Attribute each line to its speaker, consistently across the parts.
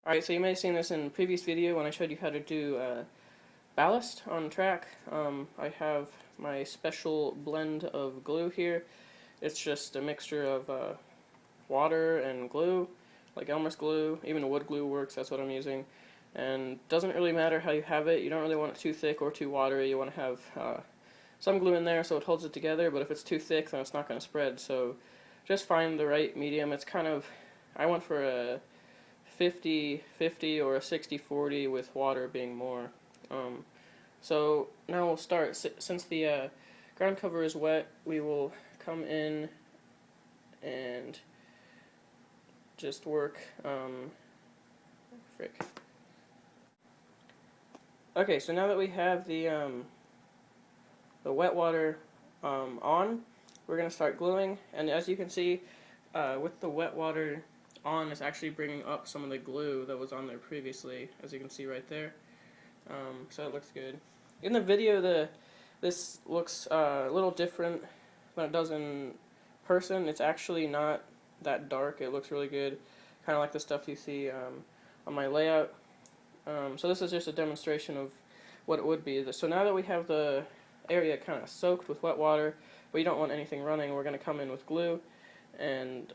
Speaker 1: Alright, so you may have seen this in a previous video when I showed you how to do ballast on track. I have my special blend of glue here. It's just a mixture of water and glue, like Elmer's glue. Even wood glue works, that's what I'm using. And it doesn't really matter how you have it. You don't really want it too thick or too watery. You want to have some glue in there so it holds it together, but if it's too thick then it's not going to spread. So just find the right medium. It's kind of, I went for a 50-50 or a 60-40 with water being more. So now we'll start. Since the ground cover is wet, we will come in and just work. Frick. Okay, so now that we have the wet water on, we're going to start gluing. And as you can see, with the wet water on, it's actually bringing up some of the glue that was on there previously, as you can see right there. So it looks good. In the video, this looks a little different than it does in person. It's actually not that dark. It looks really good, kind of like the stuff you see on my layout. So this is just a demonstration of what it would be. So now that we have the area kind of soaked with wet water, but you don't want anything running, we're going to come in with glue and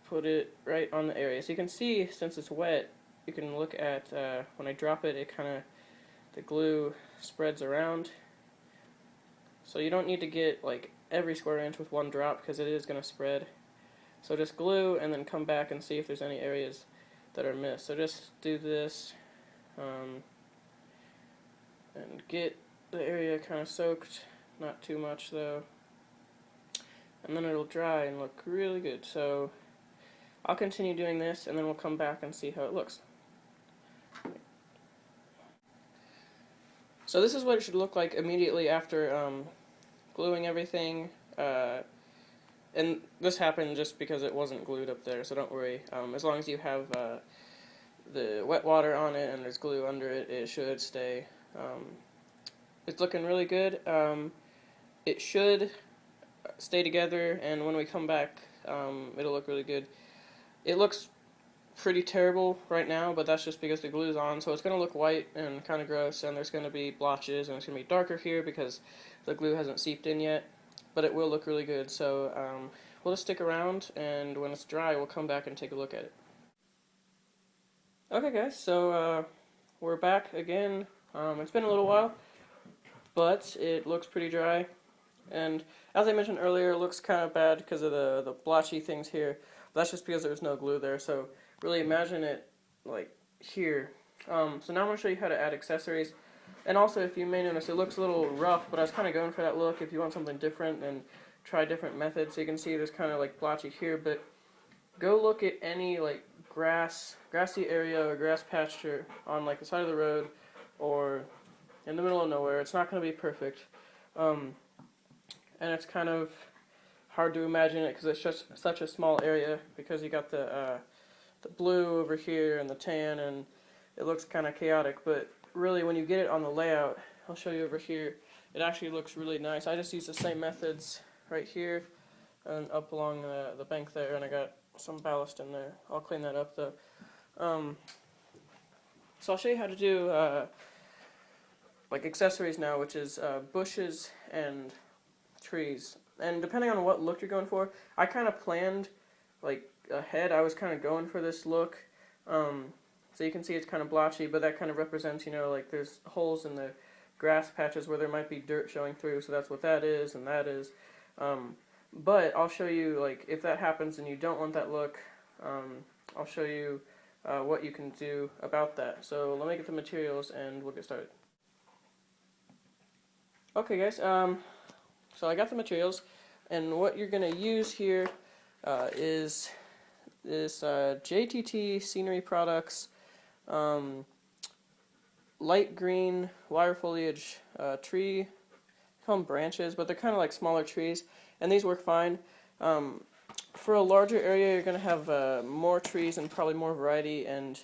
Speaker 1: put it right on the area. So you can see, since it's wet, you can look at when I drop it, the glue spreads around. So you don't need to get like every square inch with one drop because it is going to spread. So just glue and then come back and see if there's any areas that are missed. So just do this and get the area kind of soaked, not too much though, and then it'll dry and look really good. So I'll continue doing this and then we'll come back and see how it looks. So this is what it should look like immediately after gluing everything. And this happened just because it wasn't glued up there, so don't worry. As long as you have the wet water on it and there's glue under it, it should stay. It's looking really good. It should stay together, and when we come back, it'll look really good. It looks pretty terrible right now, but that's just because the glue's on, so it's going to look white and kind of gross, and there's going to be blotches, and it's going to be darker here because the glue hasn't seeped in yet, but it will look really good. So we'll just stick around, and when it's dry, we'll come back and take a look at it. Okay guys, so we're back again. It's been a little while, but it looks pretty dry, and as I mentioned earlier, it looks kind of bad because of the blotchy things here. That's just because there's no glue there, so really imagine it like here. So now I'm going to show you how to add accessories. And also, if you may notice, it looks a little rough, but I was kind of going for that look. If you want something different, then try different methods. So you can see there's kind of like blotchy here, but go look at any like grassy area or grass pasture on like the side of the road or in the middle of nowhere. It's not going to be perfect. And it's kind of hard to imagine it because it's just such a small area, because you got the blue over here and the tan, and it looks kind of chaotic. But really, when you get it on the layout, I'll show you over here, it actually looks really nice. I just use the same methods right here and up along the bank there, and I got some ballast in there. I'll clean that up though. So I'll show you how to do like accessories now, which is bushes and trees. And depending on what look you're going for, I kind of planned like ahead. I was kind of going for this look. So you can see it's kind of blotchy, but that kind of represents, you know, like there's holes in the grass patches where there might be dirt showing through, so that's what that is, and that is. But I'll show you, like, if that happens and you don't want that look, I'll show you what you can do about that. So let me get the materials and we'll get started. Okay guys, so I got the materials, and what you're going to use here is this JTT Scenery Products light green wire foliage tree. I call them branches, but they're kind of like smaller trees, and these work fine. For a larger area, you're going to have more trees and probably more variety, and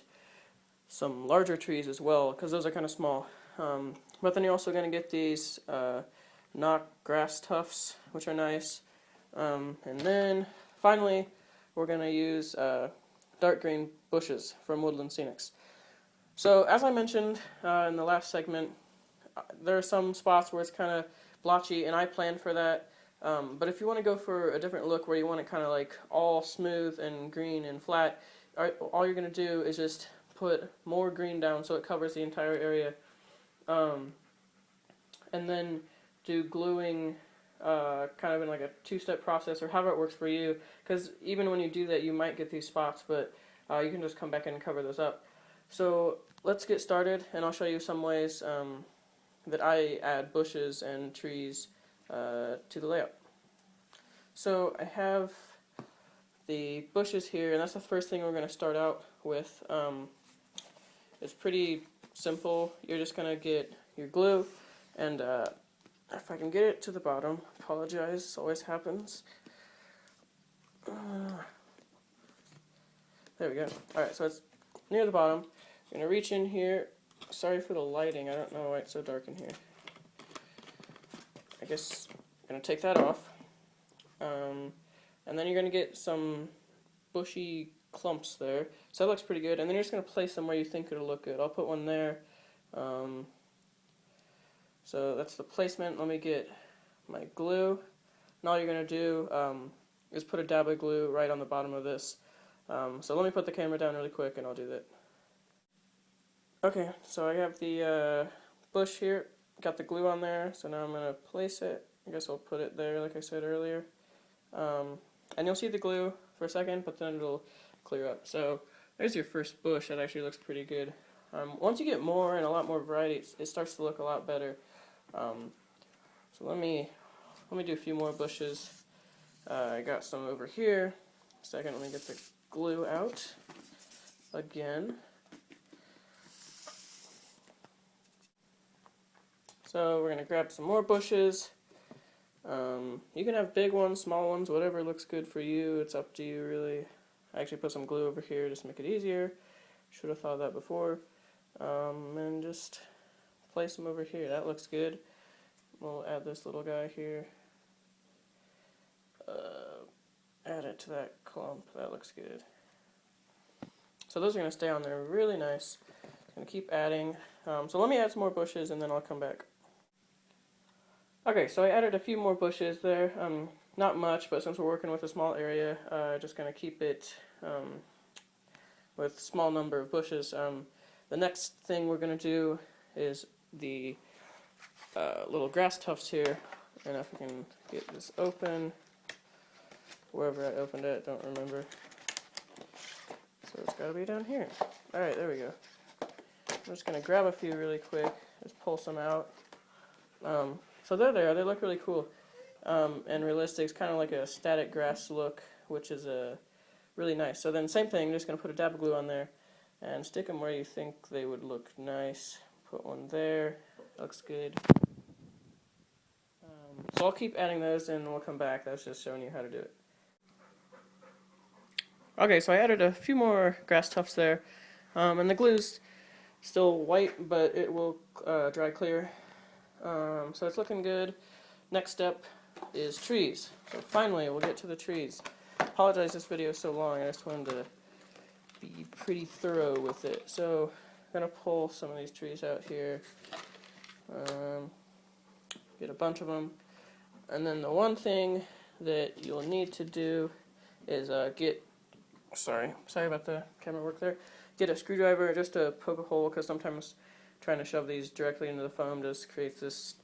Speaker 1: some larger trees as well, because those are kind of small. But then you're also going to get these knock grass tufts, which are nice. And then finally, we're going to use dark green bushes from Woodland Scenics. So as I mentioned in the last segment, there are some spots where it's kind of blotchy, and I planned for that. But if you want to go for a different look where you want it kind of like all smooth and green and flat, all you're going to do is just put more green down so it covers the entire area. And then do gluing kind of in like a two-step process, or however it works for you, because even when you do that you might get these spots, but you can just come back in and cover those up. So let's get started, and I'll show you some ways that I add bushes and trees to the layout. So I have the bushes here, and that's the first thing we're going to start out with. It's pretty simple. You're just going to get your glue, and if I can get it to the bottom, apologize, this always happens. There we go. Alright, so it's near the bottom. I'm going to reach in here. Sorry for the lighting, I don't know why it's so dark in here. I guess I'm going to take that off. And then you're going to get some bushy clumps there. So that looks pretty good. And then you're just going to place them where you think it'll look good. I'll put one there. So that's the placement. Let me get my glue. And all you're going to do is put a dab of glue right on the bottom of this. So let me put the camera down really quick and I'll do that. Okay, so I have the bush here. Got the glue on there. So now I'm going to place it. I guess I'll put it there like I said earlier. And you'll see the glue for a second, but then it'll clear up. So there's your first bush. That actually looks pretty good. Once you get more and a lot more variety, it starts to look a lot better. So let me do a few more bushes. I got some over here. Second, let me get the glue out again. So we're going to grab some more bushes. You can have big ones, small ones, whatever looks good for you. It's up to you, really. I actually put some glue over here just to make it easier. Should have thought of that before. And just place them over here. That looks good. We'll add this little guy here. Add it to that clump. That looks good. So those are going to stay on there really nice. I'm going to keep adding. So let me add some more bushes and then I'll come back. Okay, so I added a few more bushes there. Not much, but since we're working with a small area, just going to keep it with a small number of bushes. The next thing we're going to do is the little grass tufts here. And if we can get this open, wherever I opened it, don't remember. So it's got to be down here. Alright, there we go. I'm just going to grab a few really quick, just pull some out. So they're there, they look really cool and realistic. It's kind of like a static grass look, which is really nice. So then same thing, just going to put a dab of glue on there and stick them where you think they would look nice. Put one there, looks good. So I'll keep adding those and we'll come back. That's just showing you how to do it. Okay, so I added a few more grass tufts there, and the glue's still white, but it will dry clear. So it's looking good. Next step is trees. So finally, we'll get to the trees. Apologize this video is so long, I just wanted to be pretty thorough with it. So I'm going to pull some of these trees out here. Get a bunch of them. And then the one thing that you'll need to do is sorry about the camera work there. Get a screwdriver just to poke a hole, because sometimes trying to shove these directly into the foam just creates this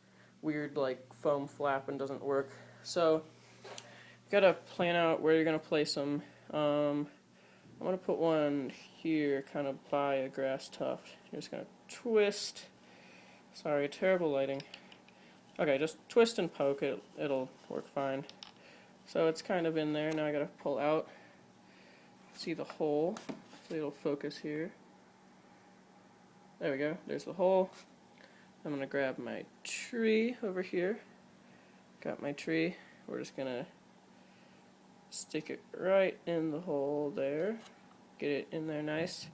Speaker 1: weird like foam flap and doesn't work. So you gotta plan out where you're gonna place them. I'm gonna put one here kind of by a grass tuft. You're just gonna twist. Sorry, terrible lighting. Okay, just twist and poke it, it'll work fine. So it's kind of in there. Now I gotta pull out. See the hole, so it'll focus here. There we go, there's the hole. I'm going to grab my tree over here. Got my tree. We're just going to stick it right in the hole there. Get it in there nice.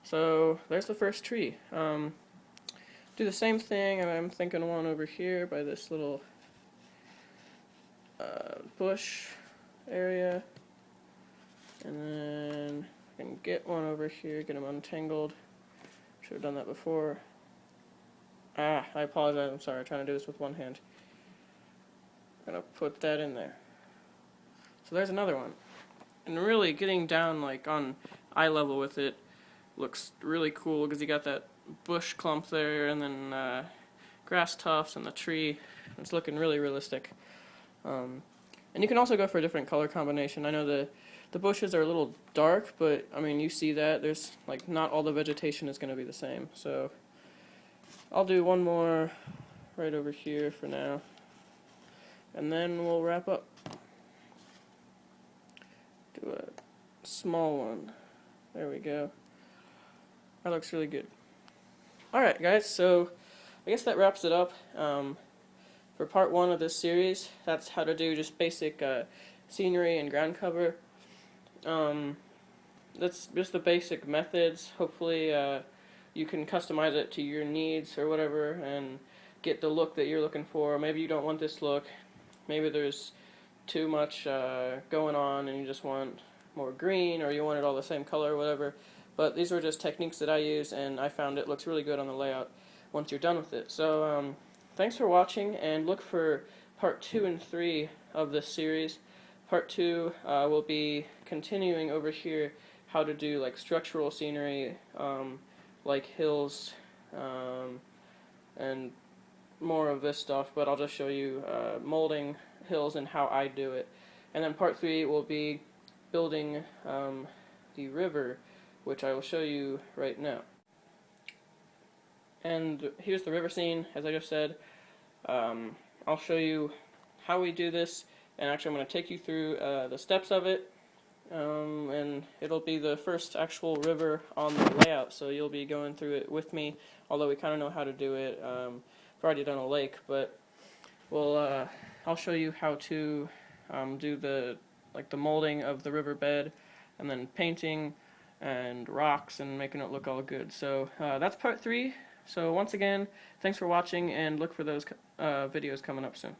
Speaker 1: So there's the first tree. Do the same thing, I'm thinking one over here by this little bush area. And then can get one over here, get them untangled. Should have done that before. I apologize, I'm sorry, I'm trying to do this with one hand. I'm gonna put that in there. So there's another one. And really getting down like on eye level with it looks really cool because you got that bush clump there and then grass tufts and the tree. It's looking really realistic. And you can also go for a different color combination. I know the bushes are a little dark, but I mean you see that there's like not all the vegetation is going to be the same. So I'll do one more right over here for now, and then we'll wrap up. Do a small one. There we go. That looks really good. Alright guys, so I guess that wraps it up for part 1 of this series. That's how to do just basic scenery and ground cover. That's just the basic methods. Hopefully you can customize it to your needs or whatever and get the look that you're looking for. Maybe you don't want this look. Maybe there's too much going on and you just want more green, or you want it all the same color or whatever. But these were just techniques that I use, and I found it looks really good on the layout once you're done with it. So thanks for watching, and look for part 2 and 3 of this series. Part 2 will be continuing over here how to do like structural scenery, like hills, and more of this stuff, but I'll just show you molding hills and how I do it. And then part 3 will be building the river, which I will show you right now. And here's the river scene, as I just said. I'll show you how we do this, and actually I'm going to take you through the steps of it, and it'll be the first actual river on the layout, so you'll be going through it with me, although we kind of know how to do it. I've already done a lake, but I'll show you how to do the molding of the riverbed, and then painting and rocks and making it look all good. So that's part 3. So once again, thanks for watching, and look for those videos coming up soon.